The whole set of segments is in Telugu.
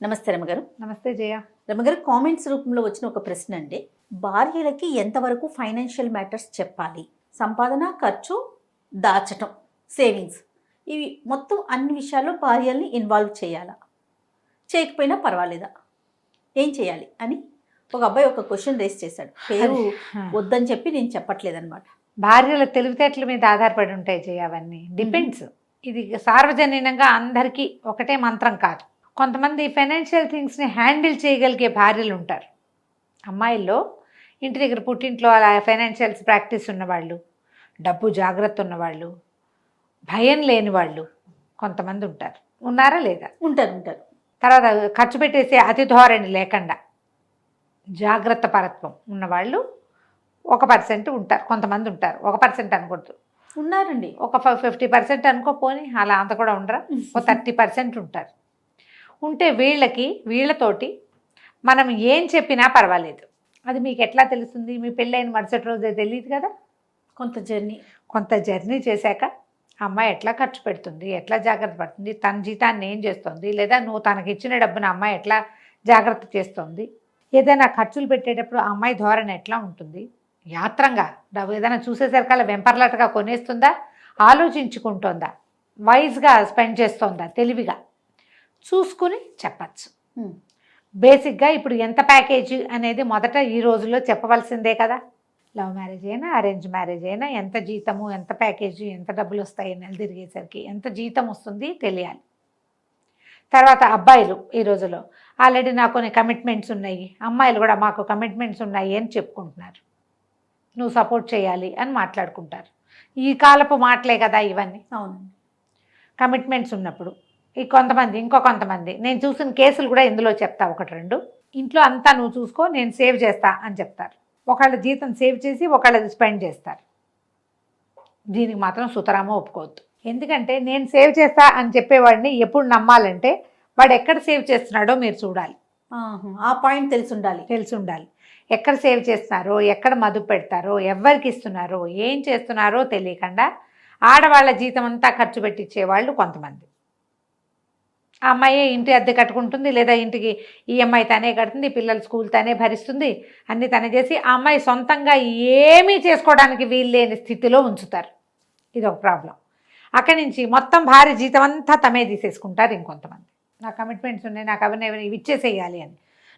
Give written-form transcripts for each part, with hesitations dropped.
నమస్తే రమగారు. నమస్తే జయ. రమగారు, కామెంట్స్ రూపంలో వచ్చిన ఒక ప్రశ్న అండి. భార్యలకి ఎంతవరకు ఫైనాన్షియల్ మ్యాటర్స్ చెప్పాలి? సంపాదన, ఖర్చు, దాచటం, సేవింగ్స్, ఇవి మొత్తం అన్ని విషయాల్లో భార్యల్ని ఇన్వాల్వ్ చేయాలా, చేయకపోయినా పర్వాలేదా, ఏం చేయాలి అని ఒక అబ్బాయి ఒక క్వశ్చన్ రేస్ చేశాడు. పేరు వద్దని చెప్పి నేను చెప్పట్లేదన్నమాట. భార్యల తెలివితేటల మీద ఆధారపడి ఉంటాయి జయ, అవన్నీ డిపెండ్స్. ఇది సార్వజనీనంగా అందరికీ ఒకటే మంత్రం కాదు. కొంతమంది ఫైనాన్షియల్ థింగ్స్ని హ్యాండిల్ చేయగలిగే భార్యలు ఉంటారు. అమ్మాయిల్లో ఇంటి దగ్గర పుట్టింట్లో అలా ఫైనాన్షియల్స్ ప్రాక్టీస్ ఉన్నవాళ్ళు, డబ్బు జాగ్రత్త ఉన్నవాళ్ళు, భయం లేని వాళ్ళు కొంతమంది ఉంటారు. ఉన్నారా లేదా? ఉంటారు. తర్వాత ఖర్చు పెట్టేసే అతి ధోరణి లేకుండా జాగ్రత్త పరత్వం ఉన్నవాళ్ళు 1% ఉంటారు. కొంతమంది ఉంటారు. 1% అనకూడదు, ఉన్నారండి. ఒక 50% అనుకోపోని, అలా అంత కూడా ఉండరా, ఒక 30% ఉంటారు. ఉంటే వీళ్ళతోటి మనం ఏం చెప్పినా పర్వాలేదు. అది మీకు ఎట్లా తెలుస్తుంది? మీ పెళ్ళైన మరుసటి రోజే తెలియదు కదా. కొంత జర్నీ చేశాక అమ్మాయి ఎట్లా ఖర్చు పెడుతుంది, ఎట్లా జాగ్రత్త పడుతుంది, తన జీతాన్ని ఏం చేస్తుంది, లేదా నువ్వు తనకి ఇచ్చిన డబ్బును అమ్మాయి ఎట్లా జాగ్రత్త చేస్తుంది, ఏదైనా ఖర్చులు పెట్టేటప్పుడు ఆ అమ్మాయి ధోరణి ఎట్లా ఉంటుంది, యాత్రంగా డబ్బు ఏదైనా చూసేసరికల్లా వెంపర్లాటగా కొనేస్తుందా, ఆలోచించుకుంటుందా, వైజ్గా స్పెండ్ చేస్తుందా, తెలివిగా చూసుకుని చెప్పచ్చు. బేసిక్గా ఇప్పుడు ఎంత ప్యాకేజీ అనేది మొదట ఈ రోజుల్లో చెప్పవలసిందే కదా. లవ్ మ్యారేజ్ అయినా అరేంజ్ మ్యారేజ్ అయినా ఎంత జీతము, ఎంత ప్యాకేజీ, ఎంత డబ్బులు వస్తాయి, నెల తిరిగేసరికి ఎంత జీతం వస్తుంది తెలియాలి. తర్వాత అబ్బాయిలు ఈ రోజులో ఆల్రెడీ నాకు కొన్ని కమిట్మెంట్స్ ఉన్నాయి, అమ్మాయిలు కూడా మాకు కమిట్మెంట్స్ ఉన్నాయి అని చెప్పుకుంటున్నారు. నువ్వు సపోర్ట్ చేయాలి అని మాట్లాడుకుంటారు. ఈ కాలపు మాటలే కదా ఇవన్నీ. అవునండి. కమిట్మెంట్స్ ఉన్నప్పుడు ఇంకో కొంతమంది నేను చూసిన కేసులు కూడా ఇందులో చెప్తా, 1-2. ఇంట్లో అంతా నువ్వు చూసుకో, నేను సేవ్ చేస్తా అని చెప్తారు. ఒకళ్ళ జీతం సేవ్ చేసి ఒకళ్ళది స్పెండ్ చేస్తారు. దీనికి మాత్రం సుతరామో ఒప్పుకోవద్దు. ఎందుకంటే నేను సేవ్ చేస్తా అని చెప్పేవాడిని ఎప్పుడు నమ్మాలంటే వాడు ఎక్కడ సేవ్ చేస్తున్నాడో మీరు చూడాలి. ఆ పాయింట్ తెలిసి ఉండాలి. ఎక్కడ సేవ్ చేస్తున్నారో, ఎక్కడ మదుపు పెడతారో, ఎవరికి ఇస్తున్నారో, ఏం చేస్తున్నారో తెలియకుండా ఆడవాళ్ళ జీతం అంతా ఖర్చు పెట్టించేవాళ్ళు కొంతమంది. ఆ అమ్మాయి ఇంటి అద్దె కట్టుకుంటుంది, లేదా ఇంటికి ఈఎంఐ తనే కడుతుంది, పిల్లల స్కూల్ తనే భరిస్తుంది, అన్నీ తనే చేసి ఆ అమ్మాయి సొంతంగా ఏమీ చేసుకోవడానికి వీల్లేని స్థితిలో ఉంచుతారు. ఇది ఒక ప్రాబ్లం. అక్కడి నుంచి మొత్తం భార్య జీతం అంతా తమే తీసేసుకుంటారు. ఇంకొంతమంది నాకు కమిట్మెంట్స్ ఉన్నాయి, నాకు అవన్నీ ఇవి ఇచ్చేసేయాలి అని.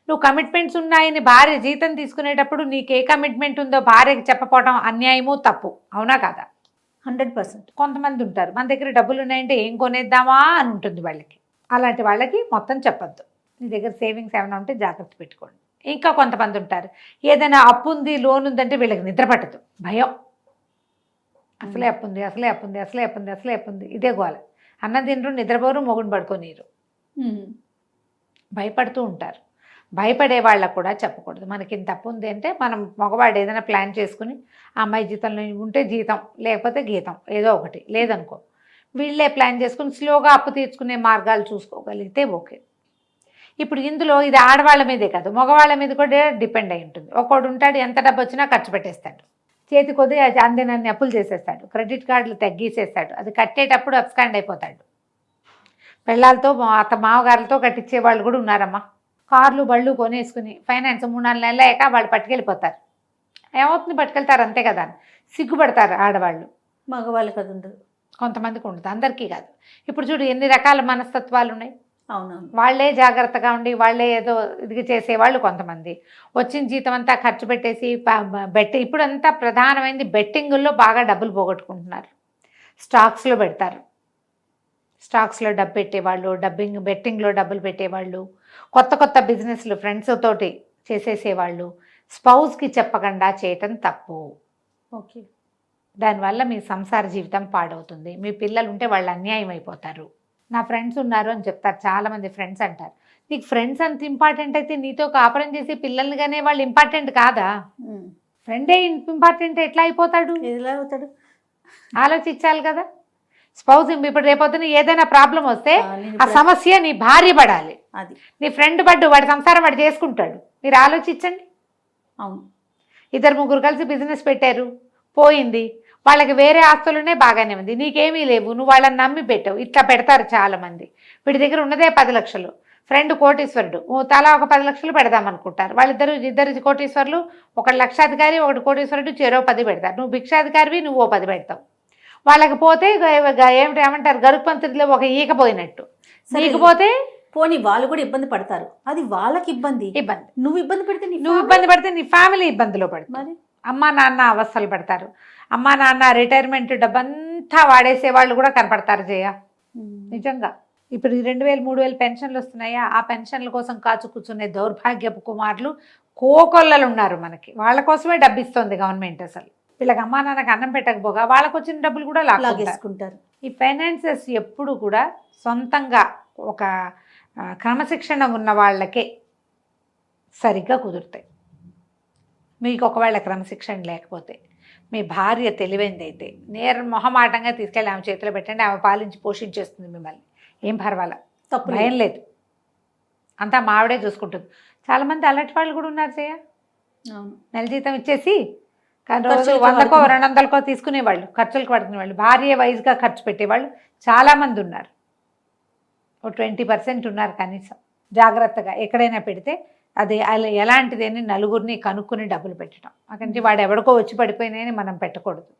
నువ్వు కమిట్మెంట్స్ ఉన్నాయని భార్య జీతం తీసుకునేటప్పుడు నీకు ఏ కమిట్మెంట్ ఉందో భార్యకి చెప్పపోవడం అన్యాయము, తప్పు. అవునా కాదా? 100%. కొంతమంది ఉంటారు, మన దగ్గర డబ్బులు ఉన్నాయంటే ఏం కొనేద్దామా అని ఉంటుంది వాళ్ళకి. అలాంటి వాళ్ళకి మొత్తం చెప్పద్దు. నీ దగ్గర సేవింగ్స్ ఏమైనా ఉంటే జాగ్రత్త పెట్టుకోండి. ఇంకా కొంతమంది ఉంటారు, ఏదైనా అప్పు ఉంది, లోన్ ఉందంటే వీళ్ళకి నిద్ర పట్టదు, భయం. అసలే అప్పుంది ఇదే గోల. అన్నం తినరు, నిద్రపోరు, మొగుడు పడుకోనీరు, భయపడుతూ ఉంటారు. భయపడే వాళ్ళకు కూడా చెప్పకూడదు. మనకి ఇంత అప్పు ఉంది అంటే మనం మగవాడు ఏదైనా ప్లాన్ చేసుకుని ఆ అమ్మాయి జీతంలో ఉంటే జీతం, లేకపోతే గీతం, ఏదో ఒకటి. లేదనుకో వీళ్ళే ప్లాన్ చేసుకుని స్లోగా అప్పు తీర్చుకునే మార్గాలు చూసుకోగలిగితే ఓకే. ఇప్పుడు ఇందులో ఇది ఆడవాళ్ళ మీదే కాదు, మగవాళ్ళ మీద కూడా డిపెండ్ అయి ఉంటుంది. ఒకడు ఉంటాడు, ఎంత డబ్బు వచ్చినా ఖర్చు పెట్టేస్తాడు, చేతి కొద్ది అందినన్ని అప్పులు చేసేస్తాడు, క్రెడిట్ కార్డులు తగ్గిసేస్తాడు, అది కట్టేటప్పుడు అప్స్కాండ్ అయిపోతాడు. పిల్లలతో మామగారులతో కట్టించే వాళ్ళు కూడా ఉన్నారమ్మా. కార్లు బళ్ళు కొనేసుకుని ఫైనాన్స్ 3-4 నెలలు అయ్యాక వాళ్ళు పట్టుకెళ్ళిపోతారు. ఏమవుతుంది, పట్టుకెళ్తారు అంతే కదా, సిగ్గుపడతారు ఆడవాళ్ళు. మగవాళ్ళకి అది ఉండదు, కొంతమందికి ఉంటుంది, అందరికీ కాదు. ఇప్పుడు చూడు ఎన్ని రకాల మనస్తత్వాలు ఉన్నాయి. అవునవును. వాళ్ళే జాగ్రత్తగా ఉండి వాళ్ళే ఏదో ఇది చేసేవాళ్ళు కొంతమంది. వచ్చిన జీతం అంతా ఖర్చు పెట్టేసి ఇప్పుడు అంతా ప్రధానమైనది బెట్టింగుల్లో బాగా డబ్బులు పోగొట్టుకుంటున్నారు. స్టాక్స్లో పెడతారు, స్టాక్స్లో డబ్బు పెట్టేవాళ్ళు, బెట్టింగ్లో డబ్బులు పెట్టేవాళ్ళు, కొత్త బిజినెస్లు ఫ్రెండ్స్ తోటి చేసేసేవాళ్ళు. స్పౌస్కి చెప్పకుండా చేయటం తప్పు. ఓకే. దానివల్ల మీ సంసార జీవితం పాడవుతుంది. మీ పిల్లలు ఉంటే వాళ్ళు అన్యాయం అయిపోతారు. నా ఫ్రెండ్స్ ఉన్నారు అని చెప్తారు, చాలామంది ఫ్రెండ్స్ అంటారు. నీకు ఫ్రెండ్స్ అంత ఇంపార్టెంట్ అయితే నీతో కాపురం చేసి పిల్లల్నిగానే వాళ్ళు ఇంపార్టెంట్ కాదా? ఫ్రెండే ఇంపార్టెంట్ ఎట్లా అయిపోతాడు? ఎలా అవుతాడు? ఆలోచించాలి కదా. స్పౌస్ ఇప్పుడు రేపొద్దున ఏదైనా ప్రాబ్లం వస్తే ఆ సమస్య నీ భార్య పడాలి, అది నీ ఫ్రెండ్ పడ్డు, వాడి సంసారం వాడు చేసుకుంటాడు. మీరు ఆలోచించండి. అవును. 2-3 కలిసి బిజినెస్ పెట్టారు, పోయింది, వాళ్ళకి వేరే ఆస్తులునే బాగానే ఉంది, నీకేమీ లేవు, నువ్వు వాళ్ళని నమ్మి పెట్టావు. ఇట్లా పెడతారు చాలామంది. వీడి దగ్గర ఉన్నదే 10 లక్షలు, ఫ్రెండ్ కోటీశ్వరుడు, తలా ఒక 10 లక్షలు పెడదాం అనుకుంటారు. ఇద్దరు కోటీశ్వరులు, ఒకటి లక్షాధికారి ఒకటి కోటీశ్వరుడు, చెరో 10 పెడతారు. నువ్వు భిక్షాధికారివి, నువ్వు 10 పెడతావు. వాళ్ళకి పోతే ఏమంటారు గరుత్మంతుడిలో ఒక ఈక పోయినట్టు. నీకు పోతే పోనీ వాళ్ళు కూడా ఇబ్బంది పడతారు, అది వాళ్ళకి ఇబ్బంది. నువ్వు ఇబ్బంది పెడితే నీ ఫ్యామిలీ ఇబ్బందిలో పడతారు. అమ్మా నాన్న అవస్థలు పడతారు. అమ్మా నాన్న రిటైర్మెంట్ డబ్బంతా వాడేసే వాళ్ళు కూడా కనపడతారు జయ. నిజంగా ఇప్పుడు 2000 3000 పెన్షన్లు వస్తున్నాయా, ఆ పెన్షన్ల కోసం కాచు కూర్చునే దౌర్భాగ్యపు కుమారులు కోకొల్లలు ఉన్నారు మనకి. వాళ్ళ కోసమే డబ్బు ఇస్తుంది గవర్నమెంట్. అసలు వీళ్ళకి అమ్మా నాన్నకి అన్నం పెట్టకపోగా వాళ్ళకు వచ్చిన డబ్బులు కూడా లాగేసుకుంటారు. ఈ ఫైనాన్సెస్ ఎప్పుడు కూడా సొంతంగా ఒక క్రమశిక్షణ ఉన్న వాళ్ళకే సరిగ్గా కుదురుతాయి. మీకు ఒకవేళ క్రమశిక్షణ లేకపోతే, మీ భార్య తెలివైందైతే మొహమాటంగా తీసుకెళ్ళి ఆమె చేతిలో పెట్టండి, ఆమె పాలించి పోషించేస్తుంది మిమ్మల్ని. ఏం పర్వాలా, తప్పు భయం లేదు, అంతా మావిడే చూసుకుంటుంది. చాలామంది అలాంటి వాళ్ళు కూడా ఉన్నారు జయ. నెల జీతం ఇచ్చేసి కానీ రోజు 100కో 200కో తీసుకునేవాళ్ళు, ఖర్చులకు పడుకునేవాళ్ళు, భార్య వైజ్గా ఖర్చు పెట్టేవాళ్ళు చాలామంది ఉన్నారు. ఓ 20% ఉన్నారు కనీసం. జాగ్రత్తగా ఎక్కడైనా పెడితే అది ఎలాంటిదని నలుగురిని కనుక్కుని డబ్బులు పెట్టడం. అక్కడి వాడు ఎవడికో వచ్చి పడిపోయినాయని మనం పెట్టకూడదు.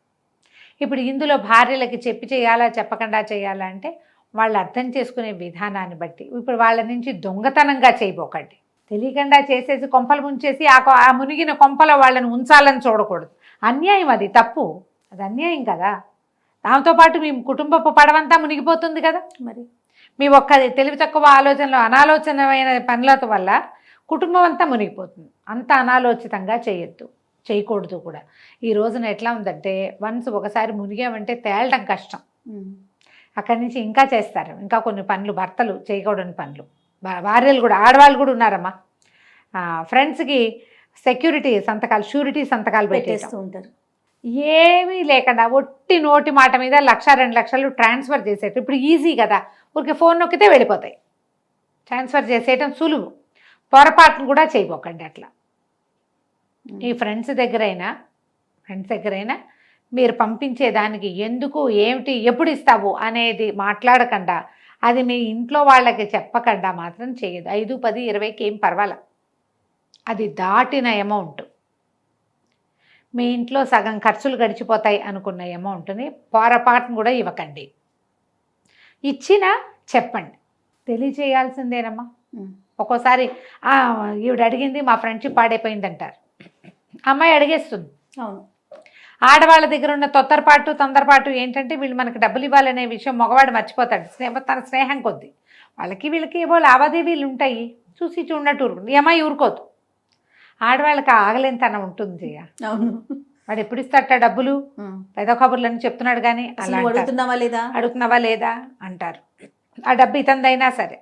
ఇప్పుడు ఇందులో భార్యలకి చెప్పి చేయాలా చెప్పకుండా చేయాలా అంటే వాళ్ళు అర్థం చేసుకునే విధానాన్ని బట్టి. ఇప్పుడు వాళ్ళ నుంచి దొంగతనంగా చేయబోకండి. తెలియకుండా చేసేసి కొంపలు ముంచేసి ఆ మునిగిన కొంపలో వాళ్ళని ఉంచాలని చూడకూడదు. అన్యాయం, అది తప్పు, అది అన్యాయం కదా. దాంతోపాటు మీ కుటుంబపు పడవంతా మునిగిపోతుంది కదా. మరి మీ ఒక్క తెలివి తక్కువ ఆలోచనలో అనాలోచనమైన పనుల వల్ల కుటుంబం అంతా మునిగిపోతుంది. అంత అనాలోచితంగా చేయకూడదు కూడా. ఈ రోజున ఎట్లా ఉందంటే ఒకసారి మునిగామంటే తేలడం కష్టం. అక్కడి నుంచి ఇంకా చేస్తారు, ఇంకా కొన్ని పనులు భర్తలు చేయకూడని పనులు. భార్యలు కూడా, ఆడవాళ్ళు కూడా ఉన్నారమ్మా. ఫ్రెండ్స్కి షూరిటీ సంతకాలు పెట్టేస్తూ ఉంటారు. ఏమీ లేకుండా ఒట్టి నోటి మాట మీద 1,00,000 2 లక్షలు ట్రాన్స్ఫర్ చేసేటం ఇప్పుడు ఈజీ కదా. ఊరికి ఫోన్ నొక్కితే వెళ్ళిపోతాయి. ట్రాన్స్ఫర్ చేసేయటం సులువు. పొరపాటును కూడా చేయబోకండి అట్లా. ఈ ఫ్రెండ్స్ దగ్గరైనా మీరు పంపించేదానికి ఎందుకు, ఏమిటి, ఎప్పుడు ఇస్తావు అనేది మాట్లాడకుండా, అది మీ ఇంట్లో వాళ్ళకి చెప్పకుండా మాత్రం చేయదు. 5, 10, 20కి ఏం పర్వాలా, అది దాటిన అమౌంట్. మీ ఇంట్లో సగం ఖర్చులు గడిచిపోతాయి అనుకున్న అమౌంట్ని పొరపాటును కూడా ఇవ్వకండి. ఇచ్చినా చెప్పండి, తెలియచేయాల్సిందేనమ్మా. ఒక్కోసారి ఈవిడ అడిగింది మా ఫ్రెండ్షిప్ పాడైపోయిందంటారు. అమ్మాయి అడిగేస్తుంది. అవును, ఆడవాళ్ళ దగ్గర ఉన్న తొందరపాటు ఏంటంటే వీళ్ళు మనకి డబ్బులు ఇవ్వాలనే విషయం మగవాడు మర్చిపోతాడు. తన స్నేహం కొద్దీ వీళ్ళకి ఏవో లావాదేవీలు ఉంటాయి, చూసి చూడనట్టు ఊరుకుంది. ఈ అమ్మాయి ఊరుకోదు. ఆడవాళ్ళకి ఆగలేనితనం ఉంటుంది జయ. అవును, వాడు ఎప్పుడు ఇస్తాట డబ్బులు, పెద్ద కబుర్లని చెప్తున్నాడు కానీ అలా అడుగుతున్నావా లేదా అంటారు. ఆ డబ్బు ఇతందైనా సరే.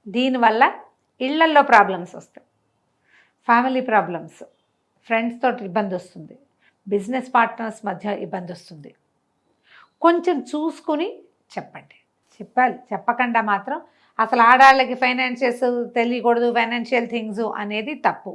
దీనివల్ల ఇళ్లల్లో ప్రాబ్లమ్స్ వస్తాయి, ఫ్యామిలీ ప్రాబ్లమ్స్, ఫ్రెండ్స్ తోటి ఇబ్బంది వస్తుంది, బిజినెస్ పార్ట్నర్స్ మధ్య ఇబ్బంది వస్తుంది. కొంచెం చూసుకుని చెప్పకుండా మాత్రం అసలు ఆడవాళ్ళకి ఫైనాన్షియల్స్ తెలియకూడదు, ఫైనాన్షియల్ థింగ్స్ అనేది తప్పు.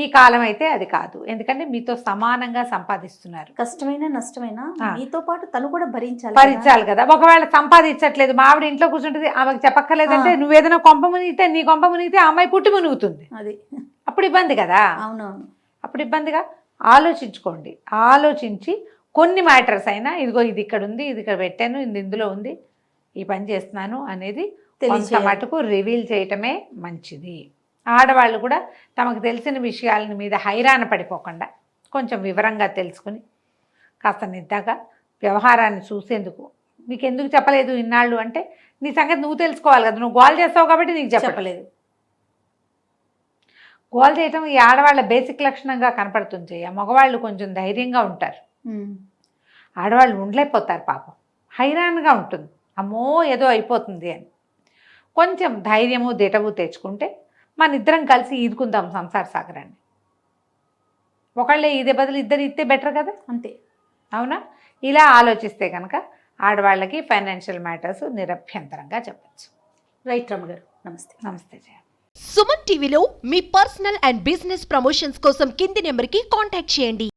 ఈ కాలం అయితే అది కాదు. ఎందుకంటే మీతో సమానంగా సంపాదిస్తున్నారు. కష్టమైన నష్టమైనా మీతో పాటు తను కూడా భరించాలి కదా. ఒకవేళ సంపాదించట్లేదు, మా ఆవిడ ఇంట్లో కూర్చుంటుంది, ఆమెకు చెప్పక్కర్లేదంటే నువ్వేదైనా కొంప మునిగితే, నీ కొంప మునిగితే ఆ అమ్మాయి పుట్టి మునుగుతుంది. అది అప్పుడు ఇబ్బంది కదా. అవునవును, అప్పుడు ఇబ్బందిగా. ఆలోచించుకోండి. ఆలోచించి కొన్ని మ్యాటర్స్ అయినా, ఇదిగో ఇది ఇక్కడ ఉంది, ఇది ఇక్కడ పెట్టాను, ఇది ఇందులో ఉంది, ఈ పని చేస్తున్నాను అనేది కొంత మటుకు రివీల్ చేయటమే మంచిది. ఆడవాళ్ళు కూడా తమకు తెలిసిన విషయాల మీద హైరాణ పడిపోకుండా కొంచెం వివరంగా తెలుసుకుని కాస్త నిద్దాగా వ్యవహారాన్ని చూసేందుకు. మీకు ఎందుకు చెప్పలేదు ఇన్నాళ్ళు అంటే నీ సంగతి నువ్వు తెలుసుకోవాలి కదా. నువ్వు గోల్ చేస్తావు కాబట్టి నీకు చెప్పలేదు. గోల్ చేయటం ఈ ఆడవాళ్ళ బేసిక్ లక్షణంగా కనపడుతుంది. మగవాళ్ళు కొంచెం ధైర్యంగా ఉంటారు, ఆడవాళ్ళు ఉండలేకపోతారు పాపం. హైరాణగా ఉంటుంది, అమ్మో ఏదో అయిపోతుంది అని. కొంచెం ధైర్యము దిటవు తెచ్చుకుంటే మన ఇద్దరం కలిసి ఈదుకుందాం సంసార సాగరాన్ని. ఒకళ్ళే ఇదే బదులు ఇద్దరు ఇస్తే బెటర్ కదా. అంతే, అవునా? ఇలా ఆలోచిస్తే కనుక ఆడవాళ్ళకి ఫైనాన్షియల్ మ్యాటర్స్ నిరభ్యంతరంగా చెప్పచ్చు. రైట్ రమ్మ గారు, నమస్తే. నమస్తే జయ. సుమన్ టీవీలో మీ పర్సనల్ అండ్ బిజినెస్ ప్రమోషన్స్ కోసం కింది నెంబర్కి కాంటాక్ట్ చేయండి.